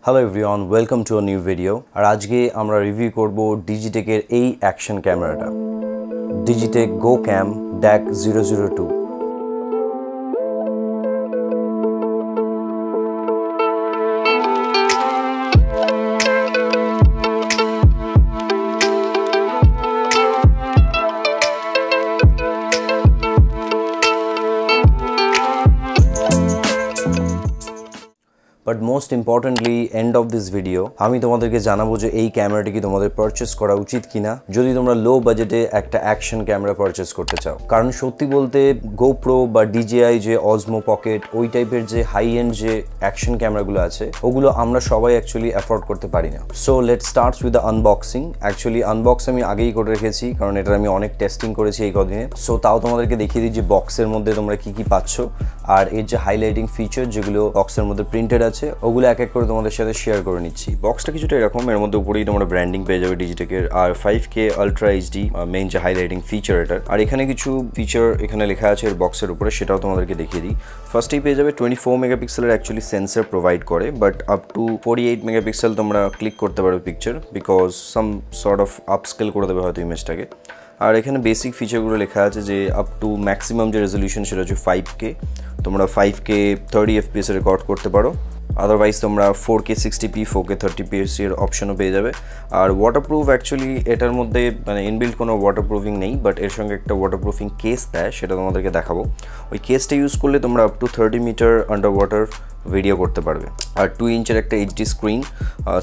Hello everyone, welcome to a new video. আর আজকে আমরা review করব Digitech এর এই অ্যাকশন ক্যামেরাটা Digitech GoCam DAC 002। But most importantly, end of this video, আমি তোমাদেরকে জানাবো যে এই ক্যামেরাটি কি তোমাদের পারচেজ করা উচিত কিনা যদি তোমরা লো বাজেটে একটা অ্যাকশন ক্যামেরা পারচেজ করতে চাও। কারণ সত্যি বলতে GoPro বা DJI যে Osmo Pocket ওই টাইপের যে হাই এন্ড যে অ্যাকশন ক্যামেরাগুলো আছে ওগুলো আমরা সবাই অ্যাকচুয়ালি অ্যাফোর্ড করতে পারি না। So let's starts with the unboxing. Actually unbox আমি আগেই করে রেখেছি কারণ এটা আমি অনেক টেস্টিং করেছি এই কদিনে। সো তাও তোমাদেরকে দেখিয়ে দিই যে বক্সের মধ্যে তোমরা কি কি পাচ্ছ আর এর যে হাইলাইটিং ফিচার যেগুলো বক্সের মধ্যে প্রিন্টেড আছে ওগুলো এক এক করে তোমাদের সাথে শেয়ার করে নিচ্ছি। বক্সটা কিছুটা এরকম, এর মধ্যে উপরেই তোমরা ব্র্যান্ডিং পেয়ে যাবে ডিজিটেকের আর 5K আলট্রা এইচডি মেইন যে হাইলাইটিং ফিচার এটার। আর এখানে কিছু ফিচার এখানে লেখা আছে এর বক্সের উপরে, সেটাও তোমাদেরকে দেখিয়ে দিই। ফার্স্টেই পেয়ে যাবে 24 মেগাপিক্সেলের অ্যাকচুয়ালি সেন্সর প্রোভাইড করে, বাট আপ টু 48 মেগাপিক্সেল তোমরা ক্লিক করতে পারো picture, because some sort of upscale করে দেবে হয়তো ইমেজটাকে। আর এখানে বেসিক ফিচারগুলো লেখা আছে যে আপ টু ম্যাক্সিমাম যে রেজলিউশন সেটা হচ্ছে 5K, তোমরা 5K 30 FPS রেকর্ড করতে পারো। আদারওয়াইজ তোমরা 4K 60p 4K 30p এর অপশনও পেয়ে যাবে। আর ওয়াটারপ্রুফ অ্যাকচুয়ালি এটার মধ্যে মানে ইনবিল্ট কোনো ওয়াটারপ্রুফিং নেই, বাট এর সঙ্গে একটা ওয়াটারপ্রুফিং কেস দেয়, সেটা তোমাদেরকে দেখাবো। ওই কেসটা ইউজ করলে তোমরা up to 30 metre under water video করতে পারবে। আর 2 ইঞ্চের একটা HD screen,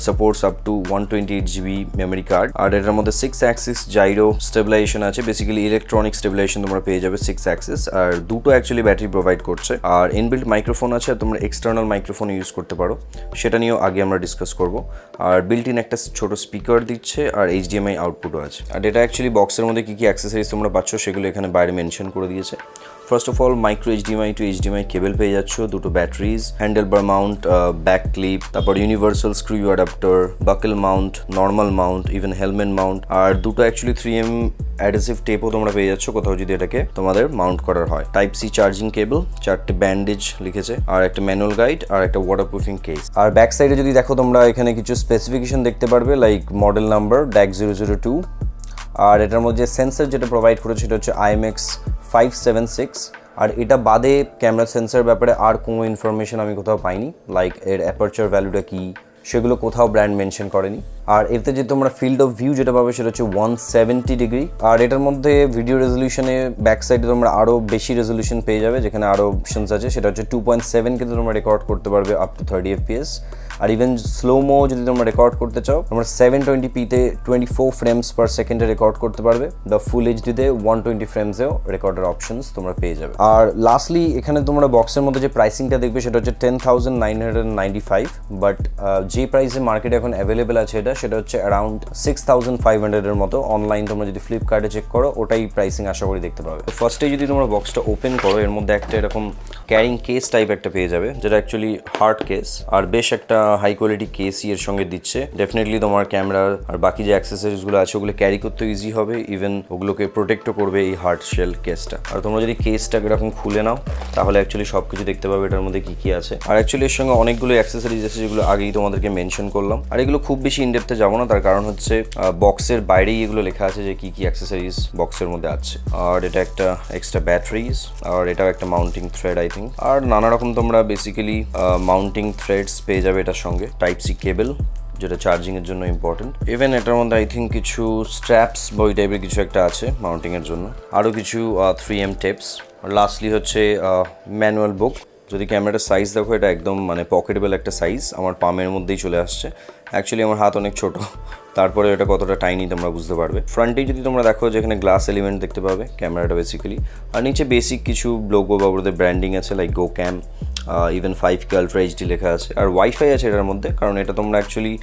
supports up to 128GB memory card. আর এটার মধ্যে 6 অ্যাক্সিস জাইরো স্টেবিলাইজেশন আছে, বেসিক্যালি ইলেকট্রনিক স্টেবিলাইজেশন তোমরা পেয়ে যাবে 6 অ্যাক্সিস। আর দুটো অ্যাকচুয়ালি ব্যাটারি প্রোভাইড করছে। আর ইনবিল্ট মাইক্রোফোন আছে, আর তোমরা এক্সটার্নাল মাইক্রোফোন ইউজ করতে পারো, সেটা নিয়েও আগে আমরা ডিসকাস করব। আর বিল্ট ইন একটা ছোট স্পিকার দিচ্ছে আর HDMI আউটপুটও আছে। আর এটা অ্যাকচুয়ালি বক্সের মধ্যে কি কি অ্যাক্সেসরিজ তোমরা পাচ্ছ সেগুলো এখানে বাইরে মেনশন করে দিয়েছে। First of all micro HDMI to HDMI cable পেয়ে যাচ্ছ, দুটো batteries, handlebar mount, back clip, তারপর universal screw adapter, buckle mount, normal mount, even helmet mount. আর দুটো অ্যাকচুয়ালি 3M অ্যাডহেসিভ টেপও তোমরা পেয়ে যাচ্ছ কোথাও যদি এটাকে তোমাদের মাউন্ট করার হয়। টাইপ সি চার্জিং কেবল, 4টে ব্যান্ডেজ লিখেছে, আর একটা ম্যানুয়াল গাইড আর একটা ওয়াটারপ্রুফিং কেস। আর ব্যাক সাইডে যদি দেখো তোমরা এখানে কিছু স্পেসিফিকেশন দেখতে পারবে, লাইক মডেল নাম্বার DAC 002। আর এটার মধ্যে সেন্সর যেটা প্রোভাইড করেছে সেটা হচ্ছে IMX 576। আর এটা বাদে ক্যামেরা সেন্সর ব্যাপারে আর কোনো ইনফরমেশন আমি কোথাও পাইনি, লাইক এর অ্যাপারচার ভ্যালুটা কি সেগুলো কোথাও ব্র্যান্ড মেনশন করেনি। আর এতে যে তোমরা ফিল্ড অফ ভিউ যেটা পাবে সেটা হচ্ছে 170 ডিগ্রি। আর এটার মধ্যে ভিডিও রেজলিউশনে ব্যাক সাইডে তোমরা আরও বেশি রেজলিউশন পেয়ে যাবে, যেখানে আরও অপশনস আছে, সেটা হচ্ছে 2.7K তোমরা রেকর্ড করতে পারবে আপ টু 30 FPS। আর ইভেন স্লোমো যদি তোমরা রেকর্ড করতে চাও তোমরা 720pতে 24 ফ্রেমস পার সেকেন্ডে রেকর্ড করতে পারবে। দ্য ফুল এইচডিতে 120 ফ্রেমসেও রেকর্ডের অপশনস তোমরা পেয়ে যাবে। আর লাস্টলি এখানে তোমরা বক্সের মধ্যে যে প্রাইসিংটা দেখবে সেটা হচ্ছে 10,995, বাট যে প্রাইসে মার্কেটে এখন অ্যাভেলেবেল আছে সেটা হচ্ছে অ্যারাউন্ড 6,500 এর মতো। অনলাইন তোমরা যদি ফ্লিপকার্টে চেক করো ওটাই প্রাইসিং আশা করি দেখতে পাবে। তো ফার্স্টে যদি তোমরা বক্সটা ওপেন করো এর মধ্যে একটা এরকম ক্যারিং কেস টাইপ একটা পেয়ে যাবে, যেটা অ্যাকচুয়ালি হার্ড কেস, আর বেশ একটা হাই কোয়ালিটি কেসই এর সঙ্গে দিচ্ছে। ডেফিনেটলি তোমার ক্যামেরা আর বাকি যে অ্যাক্সেসরিজগুলো আছে ওগুলো ক্যারি করতে ইজি হবে, ইভেন ওগুলোকে প্রোটেক্টও করবে এই হার্ড শেল কেসটা। আর তোমরা যদি কেসটাকে এরকম খুলে নাও তাহলে অ্যাকচুয়ালি সব কিছু দেখতে পাবে এটার মধ্যে কি কি আছে। আর অ্যাকচুয়ালি এর সঙ্গে অনেকগুলো অ্যাক্সেসরিজ আছে যেগুলো আগেই তোমাদেরকে মেনশন করলাম। আর এগুলো খুব বেশি ইনডেপথে যাবো না, তার কারণ হচ্ছে বক্সের বাইরেই এগুলো লেখা আছে যে কি কি অ্যাক্সেসরিজ বক্সের মধ্যে আছে। আর এটা একটা এক্সট্রা ব্যাটারিজ, আর এটাও একটা মাউন্টিং থ্রেড আই থিঙ্ক। আর নানা রকম তোমরা বেসিক্যালি মাউন্টিং থ্রেডস পেয়ে যাবে এটার সঙ্গে, টাইপ সি কেবল যেটা চার্জিং এর জন্য ইম্পর্টেন্ট। ইভেন এটার মধ্যে আই থিঙ্ক কিছু স্ট্র্যাপস বা ওই টাইপের কিছু একটা আছে মাউন্টিং এর জন্য, আরও কিছু 3M টেপস। আর লাস্টলি হচ্ছে ম্যানুয়াল বুক। যদি ক্যামেরাটার সাইজ দেখো এটা একদম মানে পকেটেবল একটা সাইজ, আমার পামের মধ্যেই চলে আসছে। অ্যাকচুয়ালি আমার হাত অনেক ছোট, তারপরে এটা কতটা টাইনি তোমরা বুঝতে পারবে। ফ্রন্টেই যদি তোমরা দেখো যেখানে গ্লাস এলিমেন্ট দেখতে পাবে ক্যামেরাটা বেসিক্যালি। আর নিচে বেসিক কিছু লোগো বা ওদের ব্র্যান্ডিং আছে, like GoCam, even 5K ultra HD লেখা আছে। আর ওয়াইফাই আছে এটার মধ্যে, কারণ এটা তোমরা অ্যাকচুয়ালি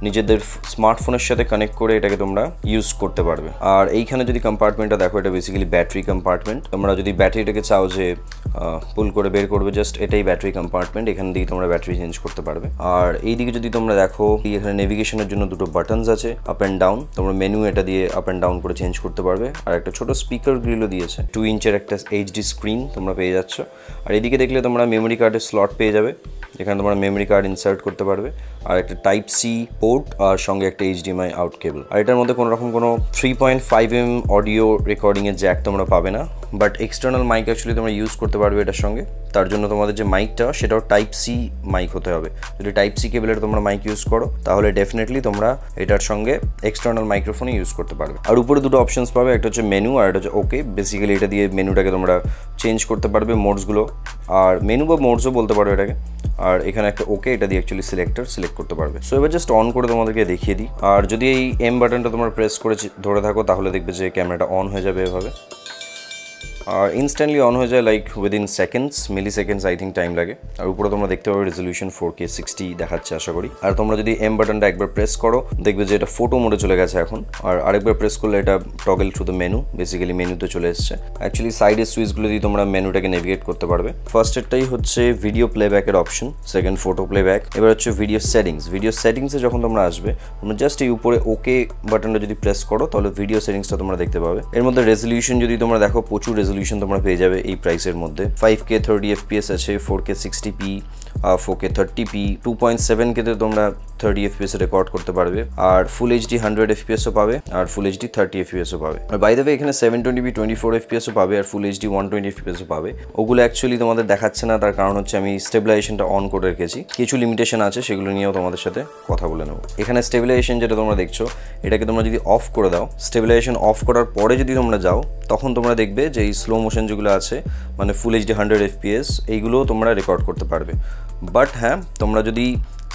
নিজেদের স্মার্টফোনের সাথে কানেক্ট করে এটাকে তোমরা ইউজ করতে পারবে। আর এইখানে যদি কম্পার্টমেন্টটা দেখো এটা বেসিক্যালি ব্যাটারি কম্পার্টমেন্ট। তোমরা যদি ব্যাটারিটাকে চাও যে পুল করে বের করবে, জাস্ট এটাই ব্যাটারি কম্পার্টমেন্ট, এখান দিয়ে তোমরা ব্যাটারি চেঞ্জ করতে পারবে। আর এইদিকে যদি তোমরা দেখো এখানে নেভিগেশনের জন্য দুটো বাটনস আছে, আপ অ্যান্ড ডাউন, তোমরা মেনু এটা দিয়ে আপ অ্যান্ড ডাউন করে চেঞ্জ করতে পারবে। আর একটা ছোট স্পিকার গ্রিলও দিয়েছে, 2 ইঞ্চের একটা এইচডি স্ক্রিন তোমরা পেয়ে যাচ্ছ। আর এদিকে দেখলে তোমরা মেমোরি কার্ডের স্লট পেয়ে যাবে, এখানে তোমরা মেমোরি কার্ড ইনসার্ট করতে পারবে। আর একটা টাইপ সি পোর্ট আর সঙ্গে একটা এইচডিএমআই আউট কেবল। আর এটার মধ্যে কোনো রকম কোনো 3.5mm অডিও রেকর্ডিংয়ের জ্যাক তোমরা পাবে না, বাট এক্সটার্নাল মাইক অ্যাকচুয়ালি তোমরা ইউজ করতে পারবে এটার সঙ্গে। তার জন্য তোমাদের যে মাইকটা সেটাও টাইপ সি মাইক হতে হবে। যদি টাইপ সি কেবলের তোমরা মাইক ইউজ করো তাহলে ডেফিনেটলি তোমরা এটার সঙ্গে এক্সটার্নাল মাইক্রোফোনই ইউজ করতে পারবে। আর উপরে দুটো অপশনস পাবে, একটা হচ্ছে মেনু আর একটা হচ্ছে ওকে। বেসিক্যালি এটা দিয়ে মেনুটাকে তোমরা চেঞ্জ করতে পারবে, মোডসগুলো, আর মেনু বা মোডসও বলতে পারো এটাকে। আর এখানে একটা ওকে, এটা দিয়ে অ্যাকচুয়ালি সিলেক্ট করতে পারবে। সো এবার জাস্ট অন করে তোমাদেরকে দেখিয়ে দিই। আর যদি এই এম বাটনটা তোমরা প্রেস করে ধরে থাকো তাহলে দেখবে যে ক্যামেরাটা অন হয়ে যাবে এভাবে। আর ইনস্ট্যান্টলি অন হয়ে যায়, like within seconds, milliseconds I think time লাগে। আর উপরে তোমরা দেখতে পাবে রেজলিউশন 4K 60 দেখাচ্ছে আশা করি। আর তোমরা যদি এম বাটনটা একবার প্রেস করো দেখবে যে এটা ফটো মোডে চলে গেছে এখন। আর আরেকবার প্রেস করলে এটা toggle through the menu, basically মেনুতে চলে এসছে। অ্যাকচুয়ালি সাইডের সুইচগুলো দিয়ে তোমরা মেনুটাকে নেভিগেট করতে পারবে। ফার্স্ট এরটাই হচ্ছে ভিডিও প্লেব্যাকের অপশন, সেকেন্ড ফটো প্লেব্যাক, এবার হচ্ছে ভিডিও সেটিংস। ভিডিও সেটিংসে যখন তোমরা আসবে তোমরা জাস্ট এই উপরে ওকে বাটনটা যদি প্রেস করো তাহলে ভিডিও সেটিংসটা তোমরা দেখতে পাবে। এর মধ্যে রেজলিউশন যদি তোমরা দেখো প্রচুর রেজলিউশন তোমরা পেয়ে যাবে এই প্রাইসের মধ্যে। 5K 30 FPS আছে, 4K 60p, 4K 30p, 2.7K তে তোমরা 30 FPS রেকর্ড করতে পারবে। আর ফুল এইচডি 100 FPS ও পাবে, আর ফুল এইচডি 30 FPS ও পাবে। আর বাই দ্য ওয়ে এখানে 720p 24 FPS ও পাবে, আর ফুল এইচডি 120 FPS ও পাবে। ওগুলো অ্যাকচুয়ালি তোমাদের দেখাচ্ছে না, তার কারণ হচ্ছে আমি স্টেবিলাইজেশনটা অন করে রেখেছি। কিছু লিমিটেশন আছে, সেগুলো নিয়েও তোমাদের সাথে কথা বলে নেবো। এখানে স্টেবিলাইজেশন যেটা তোমরা দেখছো এটাকে তোমরা যদি অফ করে দাও, স্টেবিলাইজেশন অফ করার পরে যদি তোমরা যাও তখন তোমরা দেখবে যে এই স্লো মোশন যেগুলো আছে মানে ফুল এইচডি 100 FPS এইগুলোও তোমরা রেকর্ড করতে পারবে। বাট হ্যাঁ, তোমরা যদি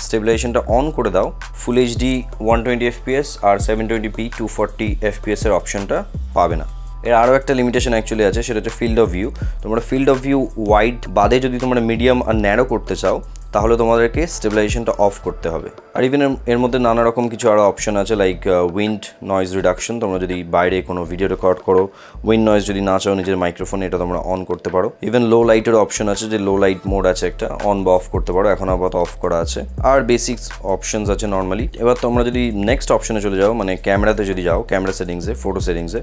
স্টেবিলাইজেশনটা অন করে দাও ফুল এইচডি 120 FPS আর 720p 240 FPS এর অপশনটা পাবে না। এর আরও একটা লিমিটেশন অ্যাকচুয়ালি আছে, সেটা হচ্ছে ফিল্ড অফ ভিউ। তোমরা ফিল্ড অফ ভিউ ওয়াইড বাদে যদি তোমরা মিডিয়াম আর ন্যারো করতে চাও তাহলে তোমাদেরকে স্টেবিলাইজেশনটা অফ করতে হবে। আর ইভেন এর মধ্যে নানা রকম কিছু আরও অপশন আছে, লাইক উইন্ড নয়েজ রিডাকশন। তোমরা যদি বাইরে কোনো ভিডিও রেকর্ড করো, উইন্ড নয়েজ যদি না চাও নিজের মাইক্রোফোনে, এটা তোমরা অন করতে পারো। ইভেন লো লাইটের অপশন আছে, যে লো লাইট মোড আছে একটা, অন বা অফ করতে পারো, এখন আপাতত অফ করা আছে। আর বেসিক্স অপশনস আছে নর্মালি। এবার তোমরা যদি নেক্সট অপশনে চলে যাও, মানে ক্যামেরাতে যদি যাও, ক্যামেরা সেটিংসে, ফটো সেটিংসে,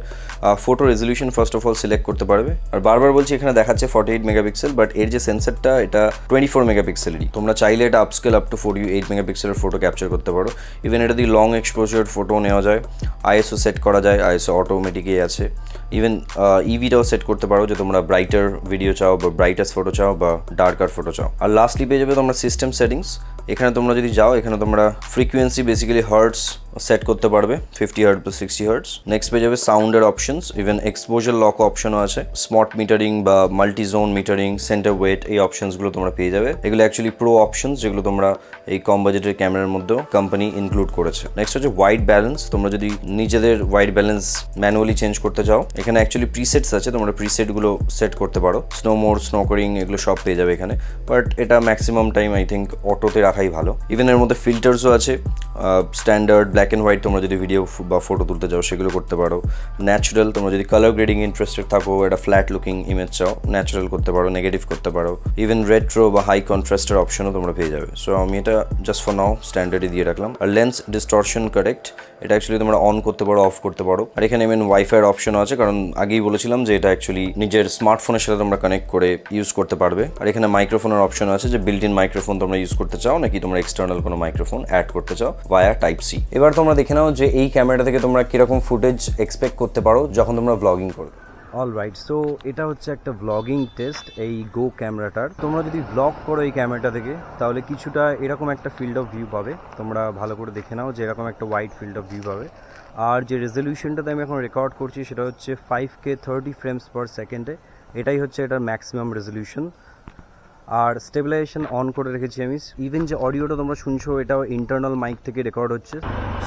photo resolution first of all select করতে পারবে। আর বারবার বলছি এখানে দেখাচ্ছে 48 মেগাপিক্সেল, বাট এর যে সেন্সারটা এটা 24 মেগাপিক্সেলেরই। তোমরা চাইলে এটা আপস্কেল আপ টু 48 মেগাপিক্সেলের ফটো ক্যাপচার করতে পারো। ইভেন এটা দিয়ে লং এক্সপোজার ফটো নেওয়া যায়, আইএসও সেট করা যায়, আইএসও অটোমেটিকই আছে। ইভেন ইভিটাও সেট করতে পারো, যে তোমরা ব্রাইটার ভিডিও চাও বা ব্রাইটেস্ট ফটো চাও বা ডার্কার ফটো চাও। আর লাস্টলি পেয়ে যাবে তোমরা সিস্টেম সেটিংস। এখানে তোমরা যদি যাও, এখানে তোমরা ফ্রিকোয়েন্সি বেসিক্যালি হার্টস সেট করতে পারবে, 50 হার্টজ বা 60 হার্টজ। নেক্সট পেয়ে যাবে সাউন্ডের অপশনস, ইভেন এক্সপোজার লক অপশনও আছে, স্মার্ট মিটারিং বা multi zone metering, centre weight, এই অপশনসগুলো তোমরা পেয়ে যাবে। এগুলো অ্যাকচুয়ালি প্রো অপশনস, যেগুলো তোমরা এই কম বাজেটের ক্যামেরার মধ্যেও কোম্পানি ইনক্লুড করেছে। নেক্সট হচ্ছে হোয়াইট ব্যালেন্স। তোমরা যদি নিজেদের হোয়াইট ব্যালেন্স ম্যানুয়ালি চেঞ্জ করতে চাও, এখানে অ্যাকচুয়ালি প্রিসেটস আছে, তোমরা প্রিসেটগুলো সেট করতে পারো। স্নো মোড, স্নো কোরিং, এগুলো সব পেয়ে যাবে এখানে। বাট এটা ম্যাক্সিমাম টাইম আই থিঙ্ক অটোতে রাখাই ভালো। ইভেন এর মধ্যে ফিল্টার্সও আছে, স্ট্যান্ডার্ড, ব্ল্যাক অ্যান্ড হোয়াইট, তোমরা যদি ভিডিও বা ফটো তুলতে চাও সেগুলো করতে পারো। ন্যাচারাল, তোমরা যদি কালার গ্রেডিং ইন্টারেস্টেড থাকো, একটা ফ্ল্যাট লুকিং ইমেজ চাও, ন্যাচারাল করতে পারো, নেগেটিভ করতে পারো। ইভেন রেট্রো বা হাই কন্ট্রাস্টের অপশনও তোমরা পেয়ে যাবে। সো আমি এটা জাস্ট ফর নাও স্ট্যান্ডার্ডে দিয়ে রাখলাম। আর লেন্স ডিস্টরশন কারেক্ট, এটা অ্যাকচুয়ালি তোমরা অন করতে পারো, অফ করতে পারো। আর এখানে ইভেন ওয়াইফাইয়ের অপশনও আছে, কারণ আগেই বলেছিলাম যে এটা অ্যাকচুয়ালি নিজের স্মার্টফোনের সাথে তোমরা কানেক্ট করে ইউজ করতে পারবে। আর এখানে মাইক্রোফোনের অপশন আছে, যে বিল্ট ইন মাইক্রোফোন তোমরা ইউজ করতে চাও নাকি তোমরা এক্সটার্নাল কোনো মাইক্রোফোন অ্যাড করতে চাও ভায়া টাইপ সি। এবার তোমরা দেখে নাও যে এই ক্যামেরাটা থেকে তোমরা কিরকম ফুটেজ এক্সপেক্ট করতে পারো যখন তোমরা ব্লগিং করো। অলরাইট, সো এটা হচ্ছে একটা ব্লগিং টেস্ট এই গো ক্যামেরাটার। তোমরা যদি ব্লগ করো এই ক্যামেরাটা থেকে তাহলে কিছুটা এরকম একটা ফিল্ড অফ ভিউ পাবে। তোমরা ভালো করে দেখে নাও যে এরকম একটা ওয়াইড ফিল্ড অফ ভিউ পাবে। আর যে রেজলিউশনটাতে আমি এখন রেকর্ড করছি সেটা হচ্ছে 5K 30 ফ্রেমস পার সেকেন্ডে। এটাই হচ্ছে এটার ম্যাক্সিমাম রেজলিউশন। আর স্টেবিলাইজেশন অন করে রেখেছি আমি। ইভেন যে অডিওটা তোমরা শুনছো এটাও ইন্টারনাল মাইক থেকে রেকর্ড হচ্ছে।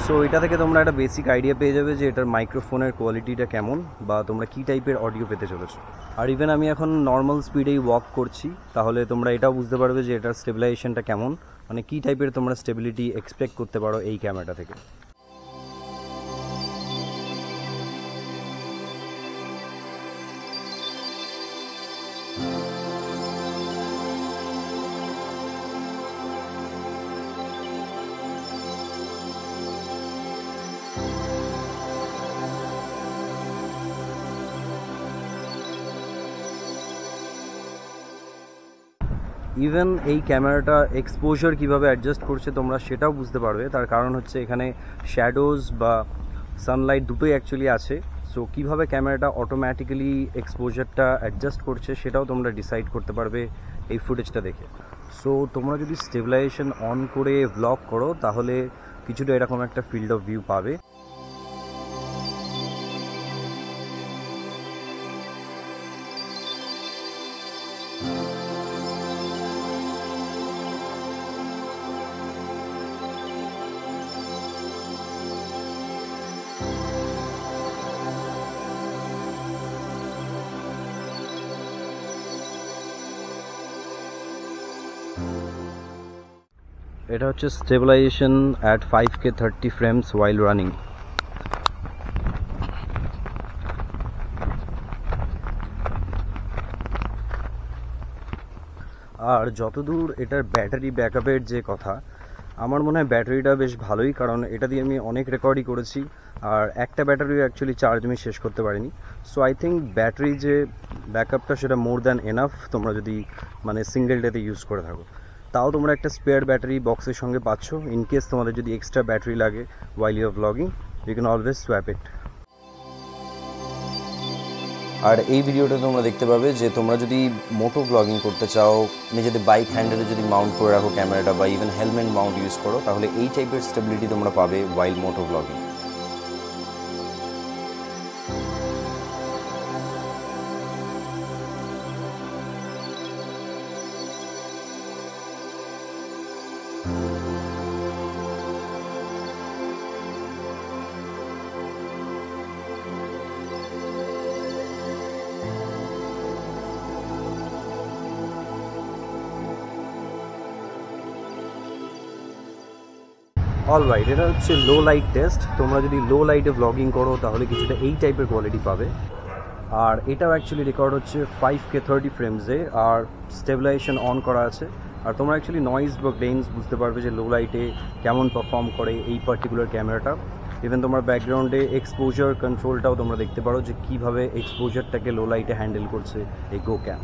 সো এটা থেকে তোমরা একটা বেসিক আইডিয়া পেয়ে যাবে যে এটার মাইক্রোফোনের কোয়ালিটিটা কেমন বা তোমরা কী টাইপের অডিও পেতে চলেছো। আর ইভেন আমি এখন নর্মাল স্পিডেই ওয়াক করছি, তাহলে তোমরা এটাও বুঝতে পারবে যে এটার স্টেবিলাইজেশনটা কেমন, মানে কী টাইপের তোমরা স্টেবিলিটি এক্সপেক্ট করতে পারো এই ক্যামেরাটা থেকে। ইভেন এই ক্যামেরাটা এক্সপোজার কীভাবে অ্যাডজাস্ট করছে তোমরা সেটাও বুঝতে পারবে। তার কারণ হচ্ছে এখানে শ্যাডোজ বা সানলাইট দুটোই অ্যাকচুয়ালি আছে। সো কীভাবে ক্যামেরাটা অটোমেটিক্যালি এক্সপোজারটা অ্যাডজাস্ট করছে সেটাও তোমরা ডিসাইড করতে পারবে এই ফুটেজটা দেখে। সো তোমরা যদি স্টেবিলাইজেশন অন করে ব্লগ করো তাহলে কিছুটা এরকম একটা ফিল্ড অফ ভিউ পাবে। এটা হচ্ছে stabilisation at 5K 30 frames while running। আর যতদূর এটার ব্যাটারি ব্যাকআপের যে কথা, আমার মনে হয় ব্যাটারিটা বেশ ভালোই, কারণ এটা দিয়ে আমি অনেক রেকর্ডই করেছি আর একটা ব্যাটারি অ্যাকচুয়ালি চার্জ আমি শেষ করতে পারিনি। সো আই থিঙ্ক ব্যাটারি যে ব্যাকআপটা সেটা মোর দ্যান এনাফ তোমরা যদি মানে সিঙ্গেল ডেতে ইউজ করে থাকো। তাও তোমরা একটা স্পেয়ার ব্যাটারি বক্সের সঙ্গে পাচ্ছ, ইন কেস তোমাদের যদি এক্সট্রা ব্যাটারি লাগে while you are vlogging you can always swap it। আর এই ভিডিওটা তোমরা দেখতে পাবে যে তোমরা যদি মোটো ব্লগিং করতে চাও, নিজেদের বাইক হ্যান্ডেলে যদি মাউন্ট করে রাখো ক্যামেরাটা বা ইভেন হেলমেট মাউন্ট ইউজ করো, তাহলে এই টাইপের স্টেবিলিটি তোমরা পাবে while মোটো ব্লগিং। অলরাইট, এটা হচ্ছে লো লাইট টেস্ট। তোমরা যদি লো লাইটে ব্লগিং করো তাহলে কিছুটা এই টাইপের কোয়ালিটি পাবে। আর এটাও অ্যাকচুয়ালি রেকর্ড হচ্ছে 5K 30 ফ্রেমসে, আর স্টেবিলাইজেশন অন করা আছে। আর তোমরা অ্যাকচুয়ালি নয়েজ বা গ্রেইনস বুঝতে পারবে যে লো লাইটে কেমন পারফর্ম করে এই পার্টিকুলার ক্যামেরাটা। ইভেন তোমার ব্যাকগ্রাউন্ডে এক্সপোজার কন্ট্রোলটাও তোমরা দেখতে পারো যে কীভাবে এক্সপোজারটাকে লো লাইটে হ্যান্ডেল করছে এই গো ক্যাম।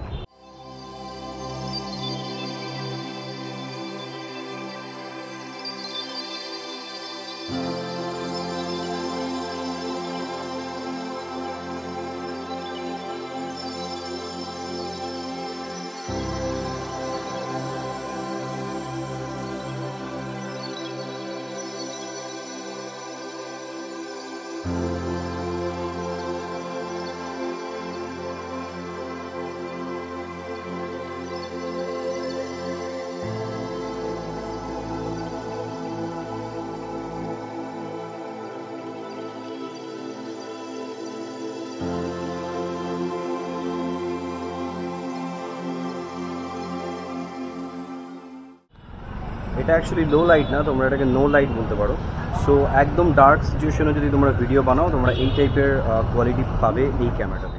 এটা অ্যাকচুয়ালি লো লাইট না, তোমরা এটাকে নো লাইট বলতে পারো। সো একদম ডার্ক সিচুয়েশনে যদি তোমরা ভিডিও বানাও তোমরা এই টাইপের কোয়ালিটি পাবে এই ক্যামেরাটাতে।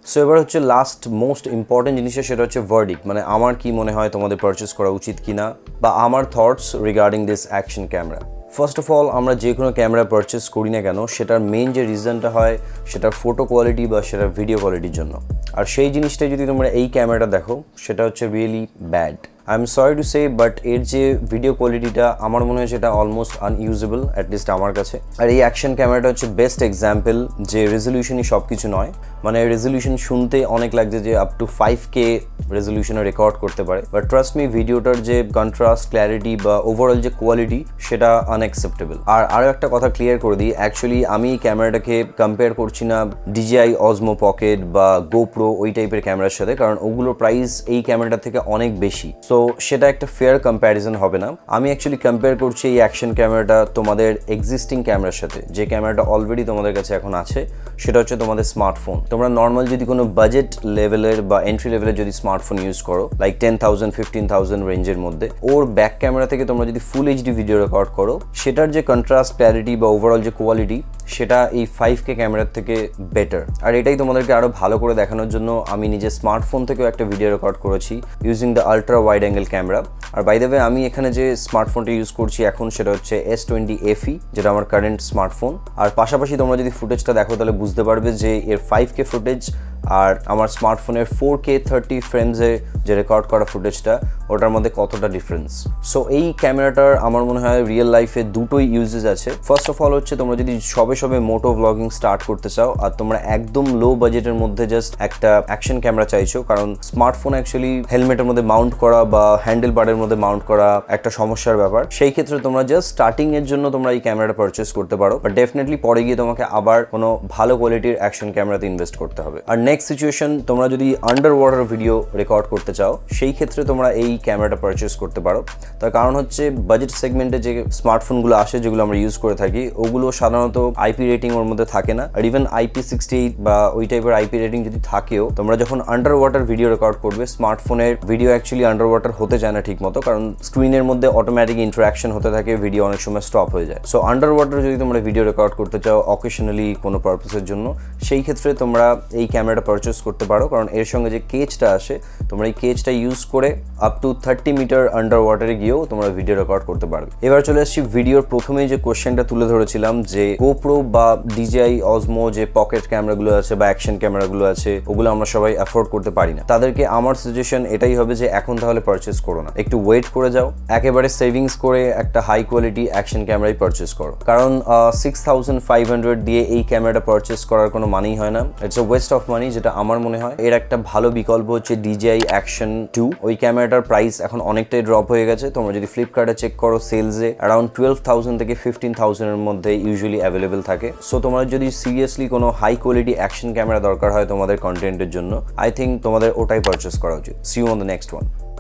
সো এবার হচ্ছে লাস্ট মোস্ট ইম্পর্টেন্ট জিনিসটা, সেটা হচ্ছে ভার্ডিক্ট, মানে আমার কি মনে হয় তোমাদের পারচেস করা উচিত কিনা বা আমার thoughts regarding this action camera. First of all, আমরা যে কোনো ক্যামেরা পারচেস করি না কেন সেটার মেইন যে রিজনটা হয় সেটার ফটো কোয়ালিটি বা সেটার ভিডিও কোয়ালিটির জন্য। আর সেই জিনিসটাই যদি তোমরা এই ক্যামেরাটা দেখো সেটা হচ্ছে really bad. I am sorry to say, but এর যে ভিডিও কোয়ালিটিটা আমার মনে হয় সেটা অলমোস্ট আনইউজেবল, অ্যাটলিস্ট আমার কাছে। আর এই অ্যাকশন ক্যামেরাটা হচ্ছে বেস্ট এক্সাম্পল যে রেজলিউশনই সব কিছু নয়। মানে রেজলিউশন শুনতে অনেক লাগছে যে আপ টু 5K রেজলিউশনে রেকর্ড করতে পারে, বাট ট্রাস্ট মি ভিডিওটার যে কন্ট্রাস্ট, ক্ল্যারিটি বা ওভারঅল যে কোয়ালিটি সেটা আনএক্সেপ্টেবল। আর আরও একটা কথা ক্লিয়ার করে দিই, অ্যাকচুয়ালি আমি ক্যামেরাটাকে কম্পেয়ার করছি না DJI Osmo Pocket বা GoPro ওই টাইপের ক্যামেরার সাথে, কারণ ওগুলোর প্রাইস এই ক্যামেরাটা থেকে অনেক বেশি। সো সেটা একটা ফেয়ার কম্প্যারিজন হবে না। আমি অ্যাকচুয়ালি কম্পেয়ার করছি এই অ্যাকশন ক্যামেরাটা তোমাদের এক্সিস্টিং ক্যামেরার সাথে, যে ক্যামেরাটা অলরেডি তোমাদের কাছে এখন আছে, সেটা হচ্ছে তোমাদের স্মার্টফোন। তোমরা নর্মাল যদি কোনো বাজেট লেভেলের বা এন্ট্রি লেভেলের যদি স্মার্টফোন ইউজ করো, লাইক 10,000 15,000 রেঞ্জের মধ্যে, ওর ব্যাক ক্যামেরা থেকে তোমরা যদি ফুল HD ভিডিও রেকর্ড করো, সেটার যে কন্ট্রাস্ট, ক্ল্যারিটি বা ওভারঅল যে কোয়ালিটি সেটা এই 5K ক্যামেরার থেকে বেটার। আর এটাই তোমাদেরকে আরও ভালো করে দেখানোর জন্য আমি নিজের স্মার্টফোন থেকেও একটা ভিডিও রেকর্ড করেছি using the ultra wide angle camera. আর বাই দ্য ওয়ে, আমি এখানে যে স্মার্টফোনটা ইউজ করছি এখন সেটা হচ্ছে S20 FE, যেটা আমার কারেন্ট স্মার্টফোন। আর পাশাপাশি তোমরা যদি ফুটেজটা দেখো তাহলে বুঝতে পারবে যে এর 5K ফুটেজ আর আমার স্মার্টফোনের 4K 30 ফ্রেমসে যে রেকর্ড করা ফুটেজটা ওটার মধ্যে কতটা ডিফারেন্স। সো এই ক্যামেরাটার আমার মনে হয় রিয়েল লাইফে দুটোই ইউজেস আছে। ফার্স্ট অফ অল হচ্ছে তোমরা যদি সবে মোটো ব্লগিং স্টার্ট করতে চাও আর তোমরা একদম লো বাজেটের মধ্যে জাস্ট একটা অ্যাকশন ক্যামেরা চাইছো, কারণ স্মার্টফোন অ্যাকচুয়ালি হেলমেটের মধ্যে মাউন্ট করা বা হ্যান্ডেল বারের মধ্যে মাউন্ট করা একটা সমস্যার ব্যাপার। সেই ক্ষেত্রে তোমরা জাস্ট স্টার্টিং এর জন্য তোমরা এই ক্যামেরাটা পারচেস করতে পারো, বাট ডেফিনেটলি পরে গিয়ে তোমাকে আবার কোনো ভালো কোয়ালিটির অ্যাকশন ক্যামেরাতে ইনভেস্ট করতে হবে। আর নেক্সট সিচুয়েশন, তোমরা যদি আন্ডার ওয়াটার ভিডিও রেকর্ড করতে চাও সেই ক্ষেত্রে তোমরা এই ক্যামেরাটা পারচেস করতে পারো। তার কারণ হচ্ছে বাজেট সেগমেন্টে যে স্মার্টফোনগুলো আসে যেগুলো আমরা ইউজ করে থাকি ওগুলো সাধারণত আইপি রেটিং ওর মধ্যে থাকে না, আর ইভেন IP68 বা ওই টাইপের আইপি রেটিং যদি থাকেও তোমরা যখন আন্ডার ওয়াটার ভিডিও রেকর্ড করবে স্মার্টফোনের ভিডিও অ্যাকচুয়ালি আন্ডার ওয়াটার হতে চায় না ঠিক মতো, কারণ স্ক্রিনের মধ্যে অটোমেটিক ইন্টারাকশন হতে থাকে, ভিডিও অনেক সময় স্টপ হয়ে যায়। সো আন্ডার ওয়াটার যদি তোমরা ভিডিও রেকর্ড করতে চাও অকেশনালি কোনো পারপাসের জন্য, সেই ক্ষেত্রে তোমরা এই ক্যামেরাটা পারচেস করতে পারো, কারণ এর সঙ্গে যে কেজটা আসে তোমরা এই কেজটা ইউজ করে আপ টু 30 মিটার আন্ডার ওয়াটারে গিয়েও তোমরা ভিডিও রেকর্ড করতে পারবে। এবার চলে আসছি ভিডিওর প্রথমেই যে কোশ্চেনটা তুলে ধরেছিলাম যে GoPro বা DJI Osmo যে পকেট ক্যামেরাগুলো আছে বা অ্যাকশন ক্যামেরাগুলো আছে ওগুলো আমরা সবাই অ্যাফোর্ড করতে পারি না। তাদেরকে আমার সাজেশন এটাই হবে যে এখন তাহলে পারচেস করো না, একটু ওয়েট করে যাও, একেবারে সেভিংস করে একটা হাই কোয়ালিটি অ্যাকশন ক্যামেরাই পারচেস করো, কারণ 6500 দিয়ে এই ক্যামেরাটা পারচেস করার কোনো মানেই হয় না, it's a West of money যেটা আমার মনে হয়। এর একটা ভালো বিকল্প হচ্ছে DJI Action 2, ওই ক্যামেরাটার প্রাইস এখন অনেকটাই ড্রপ হয়ে গেছে। তোমরা যদি ফ্লিপকার্টে চেক করো সেলসে অ্যারাউন্ড 12,000 থেকে 15,000 এর মধ্যে ইউজুয়ালি অ্যাভেলেবেল থাকে। সো তোমার যদি সিরিয়াসলি কোনো হাই কোয়ালিটি অ্যাকশন ক্যামেরা দরকার হয় তোমাদের কন্টেন্টের জন্য, আই থিঙ্ক তোমাদের ওটাই পারচেস করা উচিত। See you on the next one.